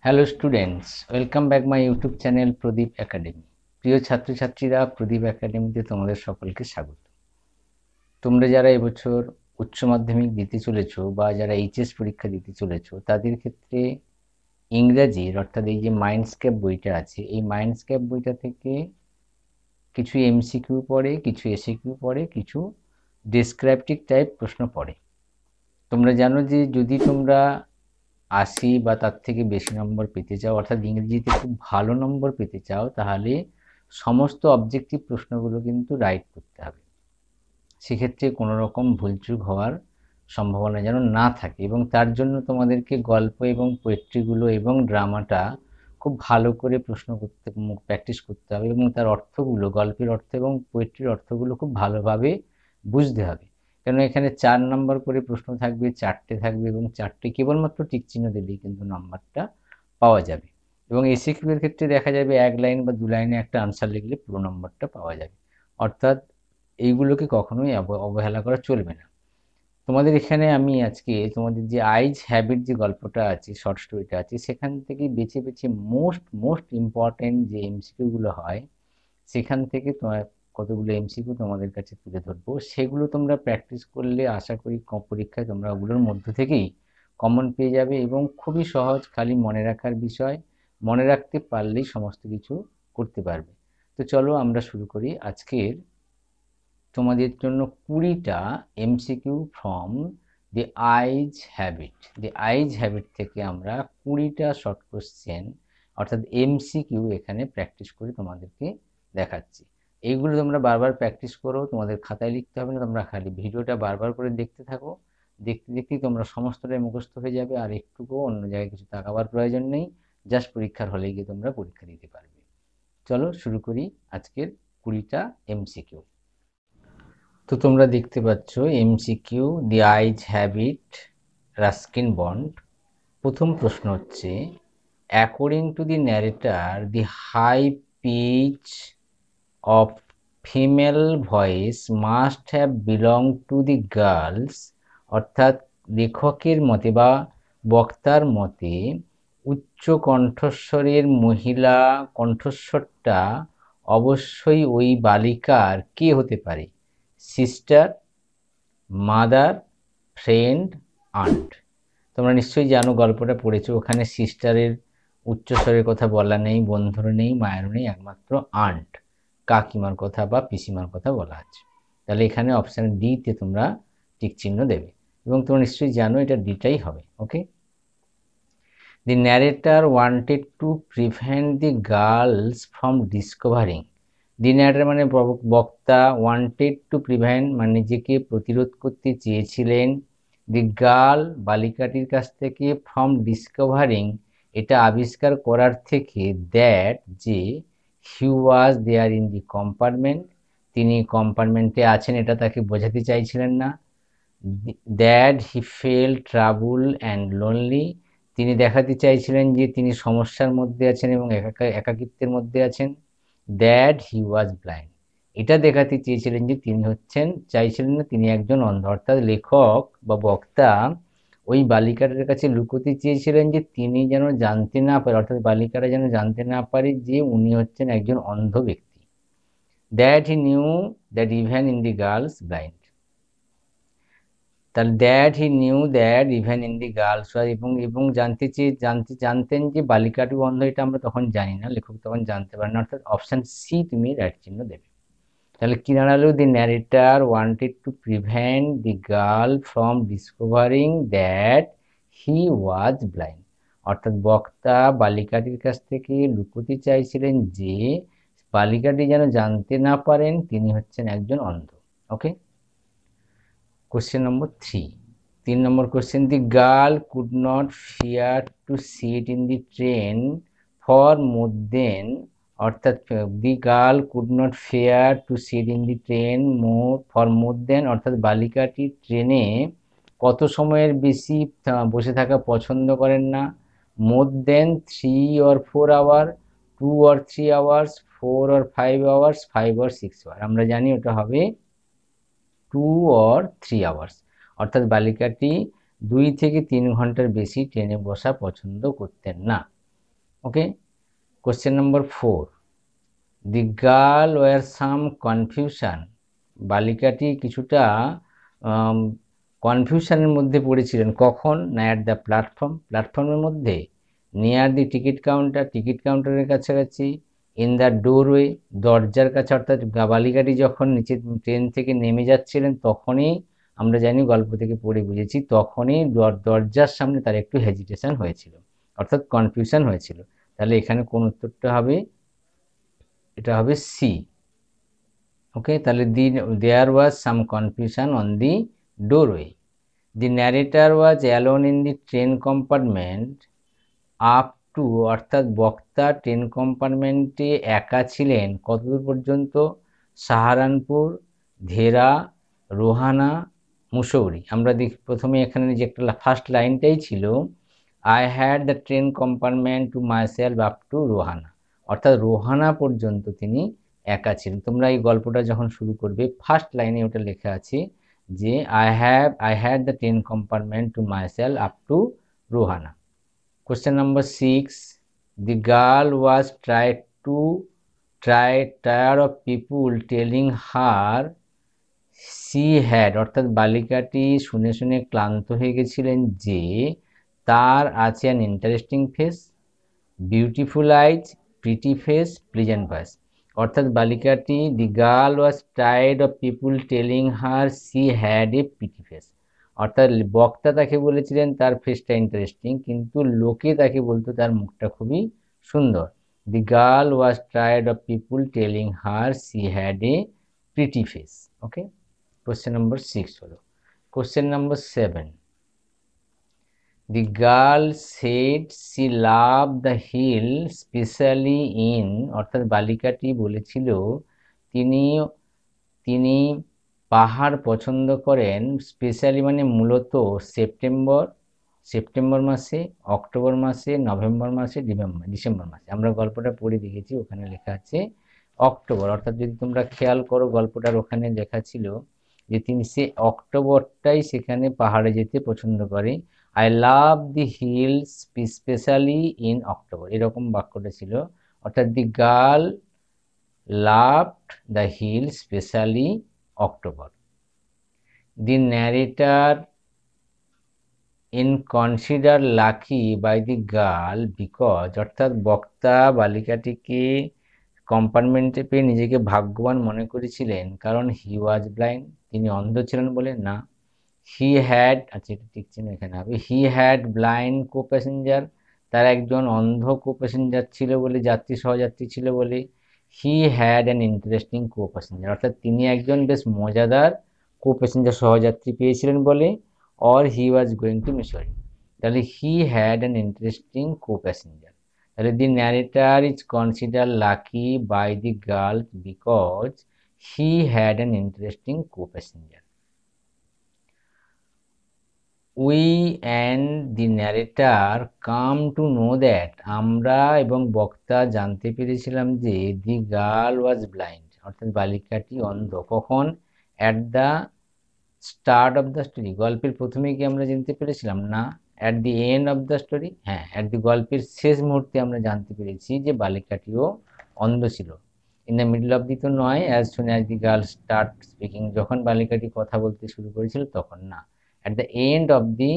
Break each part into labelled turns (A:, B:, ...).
A: Hello students, welcome back my YouTube channel Pradeep academy. প্রিয় ছাত্রছাত্রীরা, প্রদীপ একাডেমিতে তোমাদের সকলকে স্বাগত। তোমরা যারা এবছর উচ্চ মাধ্যমিক দিতে চলেছো বা যারা এইচএস পরীক্ষা দিতে চলেছো, তাদের ক্ষেত্রে ইংরাজির অর্থাৎ এই যে মাইন্ডস্কেপ বইটা আছে, এই মাইন্ডস্কেপ বইটা থেকে কিছু এমসিকিউ পড়ে, কিছু এসিকিউ পড়ে, কিছু ডেসক্রিপটিভ টাইপ প্রশ্ন পড়ে। তোমরা জানো যে যদি তোমরা 80 বা তার থেকে বেশি নম্বর পেতে চাও, অর্থাৎ ইংরেজিতে খুব ভালো নম্বর পেতে চাও, তাহলে সমস্ত অবজেক্টিভ প্রশ্নগুলো কিন্তু রাইট করতে হবে। সেক্ষেত্রে কোনো রকম ভুলচুক হওয়ার সম্ভাবনা যেন না থাকে, এবং তার জন্য তোমাদেরকে গল্প এবং পোয়েট্রিগুলো এবং ড্রামাটা খুব ভালো করে প্রশ্ন করতে প্র্যাকটিস করতে হবে, এবং তার অর্থগুলো, গল্পের অর্থ এবং পোয়েট্রির অর্থগুলো খুব ভালোভাবে বুঝতে হবে। কেন এখানে 4 নম্বর করে প্রশ্ন থাকবে, 4টে থাকবে, এবং 4টে কেবলমাত্র টিক চিহ্ন দিলেই কিন্তু নাম্বারটা পাওয়া যাবে। এবং এসিকিউ এর ক্ষেত্রে দেখা যাবে 1 লাইন বা 2 লাইনে একটা আনসার লিখলে পুরো নম্বরটা পাওয়া যাবে। অর্থাৎ এইগুলোকে কখনোই অবহেলা করা চলবে না। তোমাদের এখানে আমি আজকে তোমাদের যে আইজ হ্যাবিট যে গল্পটা আছে, শর্ট স্টোরিটা আছে, সেখান থেকে বেছে বেছে মোস্ট ইম্পর্টেন্ট যে এমসিকিউ গুলো হয়, সেখান থেকে তোমার কতগুলো এমসিকিউ তোমাদের কাছে তুলে ধরবো। সেগুলো তোমরা প্র্যাকটিস করলে আশা করি পরীক্ষায় তোমরা ওগুলোর মধ্য থেকেই কমন পেয়ে যাবে, এবং খুবই সহজ, খালি মনে রাখার বিষয়। মনে রাখতে পারলেই সমস্ত কিছু করতে পারবে। তো চলো আমরা শুরু করি আজকের তোমাদের জন্য 20টা MCQ from the eyes have it. The eyes have it থেকে আমরা 20টা শর্ট কোশ্চেন অর্থাৎ এমসিকিউ এখানে প্র্যাকটিস করে তোমাদেরকে দেখাচ্ছি। এইগুলো তোমরা বারবার প্র্যাকটিস করো, তোমাদের খাতায় লিখতে হবে না, তোমরা খালি ভিডিওটা বারবার করে দেখতে থাকো। দেখতে দেখতেই তোমরা সমস্তটাই মুখস্থ হয়ে যাবে, আর একটুকুও অন্য জায়গায় কিছু তাকাবার প্রয়োজন নেই। জাস্ট পরীক্ষার হলে গিয়ে তোমরা পরীক্ষা দিতে পারবে। চলো শুরু করি আজকের 20টা এমসিকিউ। তো তোমরা দেখতে পাচ্ছ MCQ the eyes have it, Ruskin Bond. প্রথম প্রশ্ন হচ্ছে, according to the narrator the high pitch of female voice must have belong to the girls. অর্থাৎ লেখকের মতে বা বক্তার মতে উচ্চ কণ্ঠস্বরের মহিলা কণ্ঠস্বরটা অবশ্যই ওই বালিকার কে হতে পারে? Sister, mother, friend, aunt. তোমরা নিশ্চয়ই জানো, গল্পটা পড়েছো, ওখানে সিস্টারের উচ্চস্বরের কথা বলা নেই, বন্ধুর নেই, মায়ের নেই, একমাত্র আন্ট, কাকিমার কথা বা পিসিমার কথা বলা আছে। তাহলে এখানে অপশান ডি তে তোমরা টিক চিহ্ন দেবে, এবং তোমরা নিশ্চয়ই জানো এটা ডিটাই হবে। Okay. The narrator wanted to prevent the girls from discovering. The narrator মানে বক্তা, ওয়ান্টেড টু প্রিভেন্ট মানে নিজেকে প্রতিরোধ করতে চেয়েছিলেন, দি গার্ল বালিকাটির কাছ থেকে, ফ্রম ডিসকভারিং এটা আবিষ্কার করার থেকে, দ্যাট যে, হি ওয়াজ দেয়ার ইন দি কম্পার্টমেন্ট তিনি কম্পার্টমেন্টে আছেন এটা তাকে বোঝাতে চাইছিলেন না, that he fail trouble and lonely তিনি দেখাতে চাইছিলেন যে তিনি সমস্যার মধ্যে আছেন এবং একাকিত্বের মধ্যে আছেন, দ্যাট হি ওয়াজ ব্লাইন্ড এটা দেখাতে চেয়েছিলেন যে তিনি চাইছিলেন না তিনি একজন অন্ধ। অর্থাৎ লেখক বা বক্তা ওই বালিকাটার কাছে লুকোতে চেয়েছিলেন যে তিনি যেন জানতে না পারে, অর্থাৎ বালিকারা যেন জানতে না পারে যে উনি হচ্ছেন একজন অন্ধ ব্যক্তি। That he knew that even in the girls blind, তাহলে that he knew that even in the girls, এবং জানতেন যে বালিকাটি অন্ধ, এটা আমরা তখন জানি না, লেখক তখন জানতে পারেন না। অর্থাৎ অপশন সি তুমি রাইট চিহ্ন দেবে। তাহলে কি দাঁড়ালো? The narrator wanted to prevent the girl from discovering that he was blind. অর্থাৎ বক্তা বালিকাটির কাছ থেকে লুকোতে চাইছিলেন যে বালিকাটি যেন জানতে না পারেন তিনি হচ্ছেন একজন অন্ধ। Okay. Question number 3 number question, the girl could not fear to sit in the train for more than. অর্থাৎ the girl could not fear to sit in the train for more than, অর্থাৎ বালিকাটি ট্রেনে কত সময়ের বেশি বসে থাকা পছন্দ করেন না? More than 3 or 4 hour, 2 or 3 hours, 4 or 5 hours, 5 or 6 hour. আমরা জানি ওটা হবে 2 or 3 আওয়ার্স। অর্থাৎ বালিকাটি 2 থেকে 3 ঘন্টার বেশি ট্রেনে বসা পছন্দ করতেন না। Okay. Question number 4, the girl were some confusion, বালিকাটি কিছুটা কনফিউশনের মধ্যে পড়েছিলেন। কখন? না অ্যাট দ্য প্ল্যাটফর্মের মধ্যে, নিয়ার দি টিকিট কাউন্টারের কাছাকাছি, ইন দ্য ডোরওয়ে, দরজার কাছে, অর্থাৎ বালিকাটি যখন নিচে ট্রেন থেকে নেমে যাচ্ছিলেন তখনই, আমরা জানি গল্প থেকে পড়ে বুঝেছি, তখনই দরজার সামনে তার একটু হেজিটেশন হয়েছিল, অর্থাৎ কনফিউশন হয়েছিল। তাহলে এখানে কোন উত্তরটা হবে? এটা হবে সি। ওকে, তাহলে there was some confusion on the doorway. The narrator was alone in the train compartment up to, অর্থাৎ বক্তা ট্রেন কম্পার্টমেন্টে একা ছিলেন কতদূর পর্যন্ত? সাহারানপুর, ধেরা, রোহানা, মুসৌরি। আমরা দেখি প্রথমে এখানে যে একটা ফার্স্ট লাইনটাই ছিল, I had the train compartment to myself up to Rohana, অর্থাৎ রোহানা পর্যন্ত তিনি একা ছিলেন। তোমরা এই গল্পটা যখন শুরু করবে ফার্স্ট লাইনে ওটা লেখা আছে যে I had the train compartment to myself up to Rohana. Question number 6, the girl was tired of people telling her she had, অর্থাৎ বালিকাটি শুনে শুনে ক্লান্ত হয়ে গেছিলেন যে তার আছে an interesting face, beautiful eyes, pretty face, pleasant voice। অর্থাৎ বালিকাটি, the girl was tired of people telling her she had a pretty face, অর্থাৎ বক্তা তাকে বলেছিলেন তার ফেসটা ইন্টারেস্টিং, কিন্তু লোকে তাকে বলতো তার মুখটা খুবই সুন্দর। The girl was tired of people telling her she had a pretty face. Okay, question number 6 হলো। Question number 7, the girl said she love the hill specially in, অর্থাৎ বালিকাটি বলেছিল তিনি পাহাড় পছন্দ করেন, স্পেশালি মানে মূলত সেপ্টেম্বর মাসে, অক্টোবর মাসে, নভেম্বর মাসে, ডিসেম্বর মাসে। আমরা গল্পটা পড়ে দেখেছি, ওখানে লেখা আছে অক্টোবর, অর্থাৎ যদি তোমরা খেয়াল করো গল্পটার ওখানে লেখা ছিল যে তিনি সে অক্টোবরটাই সেখানে পাহাড়ে যেতে পছন্দ করে। I love the hills specially in October, এরকম বাক্যটা ছিল। অর্থাৎ the girl loved the hill specially October. The narrator in consider lucky by the girl because, অর্থাৎ বক্তা বালিকাটিকে কম্পার্টমেন্টে পেয়ে নিজেকে ভাগ্যবান মনে করেছিলেন কারণ হি ওয়াজ ব্লাইন্ড, তিনি অন্ধ ছিলেন বলে না। হি হ্যাড, আচ্ছা এটা ঠিক ছিল, এখানে হবে he had blind co passenger, তার একজন অন্ধ কো প্যাসেঞ্জার ছিল বলে, সহযাত্রী ছিল বলে। হি had an interesting co passenger, অর্থাৎ তিনি একজন বেশ মজাদার কো প্যাসেঞ্জার সহযাত্রী পেয়েছিলেন বলে। Or he was going to Mussoorie, তাহলে he had an interesting co passenger. তাহলে the narrator is consider lucky by the girl because he had an interesting co passenger. We and the narrator came to know that, আমরা এবং বক্তা জানতে পেরেছিলাম যে দি girl ওয়াজ blind, অর্থাৎ বালিকাটি অন্ধ। কখন? At the start of the story, গল্পের প্রথমে কি আমরা জানতে পেরেছিলাম? না। At the end of the story, হ্যাঁ, অ্যাট দি গল্পের শেষ মুহূর্তে আমরা জানতে পেরেছি যে বালিকাটিও অন্ধ ছিল। In the middle of the তো নয়, as soon as the girl start speaking, যখন বালিকাটি কথা বলতে শুরু করেছিল তখন না। At the end of the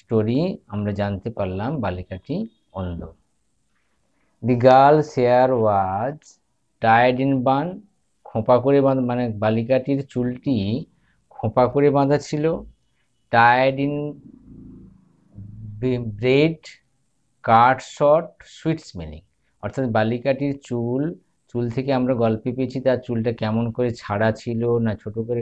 A: story আমরা জানতে পারলাম বালিকাটি অন্ধ। The girls hair was tied in bun, খোঁপা করে বাঁধা, মানে বালিকাটির চুলটি খোঁপা করে বাঁধা ছিল। Tied in braid cut short sweet smelling, অর্থাৎ বালিকাটির চুল থেকে আমরা গল্পে পেয়েছি তার চুলটা কেমন করে ছাড়া ছিল, না ছোট করে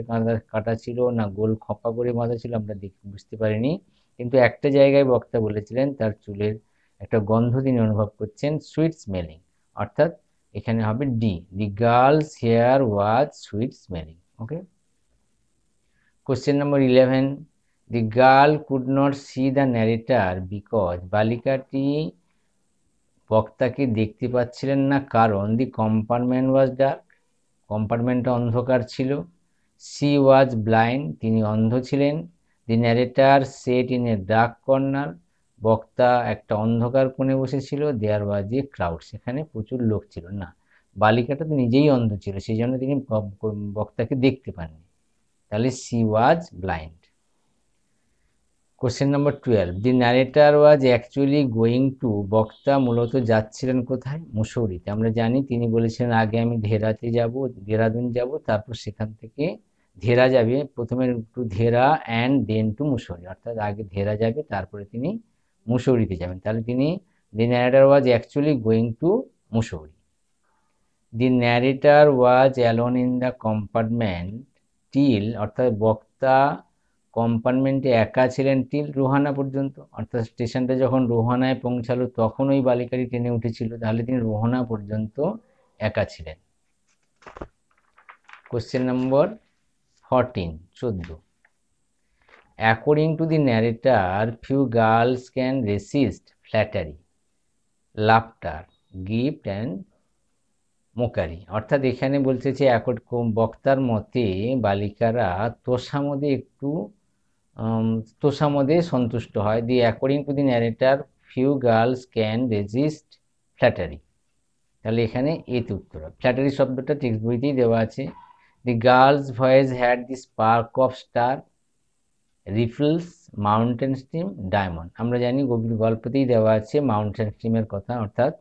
A: কাটা ছিল, না গোল খোঁপা করে বাঁধা ছিল, আমরা বুঝতে পারিনি। কিন্তু একটা জায়গায় বক্তা বলেছিলেন তার চুলের একটা গন্ধ তিনি অনুভব করছেন, সুইট স্মেলিং, অর্থাৎ এখানে হবে D, the girls hair was sweet smelling. Okay, question number 11, the girl could not see the narrator because, বালিকাটি বক্তাকে দেখতে পাচ্ছিলেন না কারণ দি কম্পার্টমেন্ট ওয়াজ ডার্ক, কম্পার্টমেন্টটা অন্ধকার ছিল। সি ওয়াজ ব্লাইন্ড, তিনি অন্ধ ছিলেন। The narrator set in a dark corner, বক্তা একটা অন্ধকার কোণে বসেছিল, দেয়ার ওয়াজ এ ক্রাউড, সেখানে প্রচুর লোক ছিল না। বালিকাটা তো নিজেই অন্ধ ছিল, সেই জন্য তিনি বক্তাকে দেখতে পাননি, তাহলে C was blind. Question number 12, the narrator was actually going two, বক্তা মূলত যাচ্ছিলেন কোথায়? মুসৌরিতে। আমরা জানি তিনি বলেছিলেন আগে আমি দেহরাদুন যাব, তারপর সেখান থেকে ধেরা যাবে, প্রথমে to Dehra and then to Mussoorie, অর্থাৎ আগে ধেরা যাবে তারপরে তিনি মুসৌরিতে যাবেন, তাহলে তিনি the narrator was actually going to Mussoorie. The narrator was alone in the compartment till, অর্থাৎ বক্তা কম্পার্টমেন্টে একা ছিলেন টিল রোহানা পর্যন্ত, অর্থাৎ স্টেশনটা যখন রোহানায় পৌঁছালো তখন ওই বালিকাটি ট্রেনে উঠেছিল, তাহলে তিনি রোহানা পর্যন্ত একা ছিলেন। Question number 14, according to the narrator few girls can resist flattery, laughter, gift and mockery, অর্থাৎ এখানে বলছে যে বক্তার মতে বালিকারা তোষামদে সন্তুষ্ট হয়। The according to the narrator few girls can resist flattery, তাহলে এখানে এতে উত্তর। ফ্ল্যাটারি শব্দটা টেক্সট বইতেই দেওয়া আছে। The girls voice had the spark of star, rifles, mountain stream, diamond. আমরা জানি গল্পতেই দেওয়া আছে মাউন্টেন স্ট্রিমের কথা, অর্থাৎ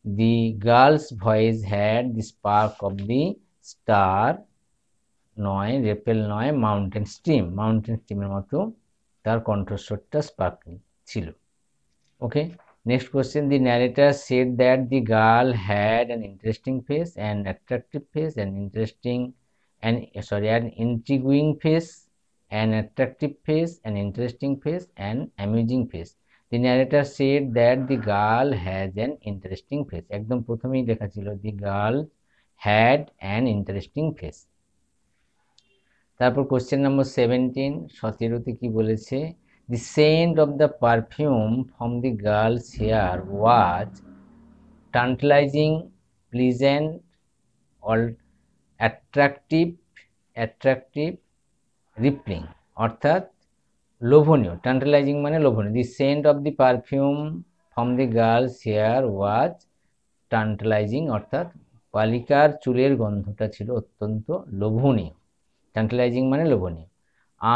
A: the girls voice had the spark of the star নয়, রেপেল নয়, মাউন্টেন স্ট্রিমের মতো তার কণ্ঠস্বরটা স্পার্কলিং ছিল। Okay, next question, the narrator said that the girl had an interesting face, an attractive face, an intriguing face, an attractive face, an interesting face, an amusing face. The narrator said that the girl has an interesting face. একদম প্রথমেই লেখা ছিল the girl had an interesting face। তারপর question number 17 কি বলেছে? The scent of the perfume from the girl's hair was tantalizing, pleasant, or attractive, rippling, অর্থাৎ লোভনীয়। Tantalizing মানে লোভনীয়। The scent of the perfume from the girls hair was tantalizing, অর্থাৎ বালিকার চুলের গন্ধটা ছিল অত্যন্ত লোভনীয়। টান্টালাইজিং মানে লোভনীয়।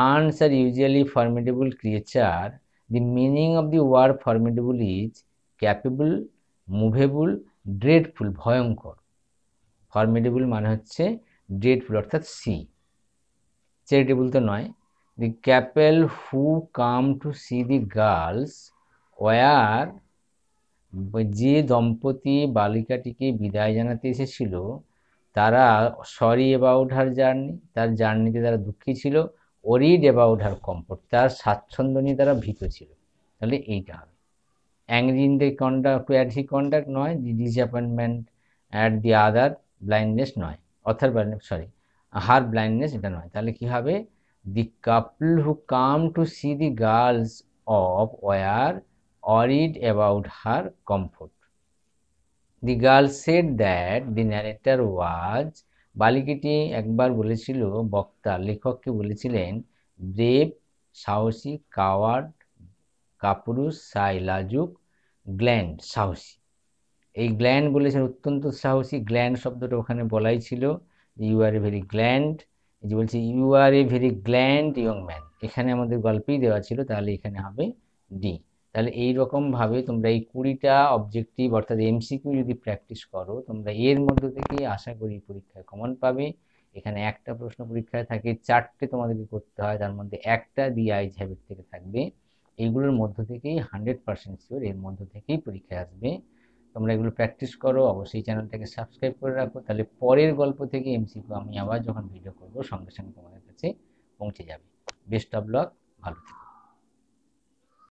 A: আর্নস are usually formidable creature, the meaning of the word formidable is capable, movable, dreadful, ভয়ঙ্কর। ফর্মিডেবল মানে হচ্ছে ড্রেডফুল, অর্থাৎ চ্যারিটেবল তো নয়। The couple who come to see the girl's war, যে দম্পতি বালিকাটিকে বিদায় জানাতে এসেছিল তারা সরি অ্যাবাউট হার জার্নি, তার জার্নিতে তারা দুঃখী ছিল। ওরিড অ্যাবাউট হার কমফোর্ট, তার স্বাচ্ছন্দ্য নিয়ে তারা ভীত ছিল। তাহলে এইটা হবে। Angry in the conduct to at he conduct নয়, the disappointment at the other blindness নয়, হার ব্লাইন্ডনেস এটা নয়। তাহলে কি হবে? The couple who come to see the girls of war worried about her comfort. The girl said that the narrator was, বালিকাটি একবার বলেছিল, বক্তা লেখককে বলেছিলেন, ব্রেভ সাহসী, কাওয়ার্ড কাপুরুষ, সাই লাজুক, গ্ল্যান্ড সাহসী। এই গ্ল্যান্ড বলেছেন অত্যন্ত সাহসী, গ্ল্যান্ড শব্দটা ওখানে বলাই ছিল। You are a very gallant, এই যে বলছে you are a very gallant young man, এখানে আমাদের গল্পেই দেওয়া ছিল, তাহলে এখানে হবে ডি। তাহলে এইরকমভাবে তোমরা এই 20টা অবজেক্টিভ অর্থাৎ এমসিকিউ যদি প্র্যাকটিস করো, তোমরা এর মধ্য থেকে আশা করি পরীক্ষায় কমন পাবে। এখানে একটা প্রশ্ন পরীক্ষায় থাকে, 4টে তোমাদেরকে করতে হয়, তার মধ্যে একটা দি আইজ হ্যাবিট থেকে থাকবে। এইগুলোর মধ্য থেকেই 100% শিওর এর মধ্য থেকেই পরীক্ষায় আসবে। তোমরা এগুলো প্র্যাকটিস করো, অবশ্যই চ্যানেলটাকে সাবস্ক্রাইব করে রাখো, তাহলে পরের গল্প থেকে এমসিকিউ আমি আবার যখন ভিডিও করবো সঙ্গে সঙ্গে তোমাদের কাছে পৌঁছে যাবে। বেস্ট অফ লাক, ভালো থেকো।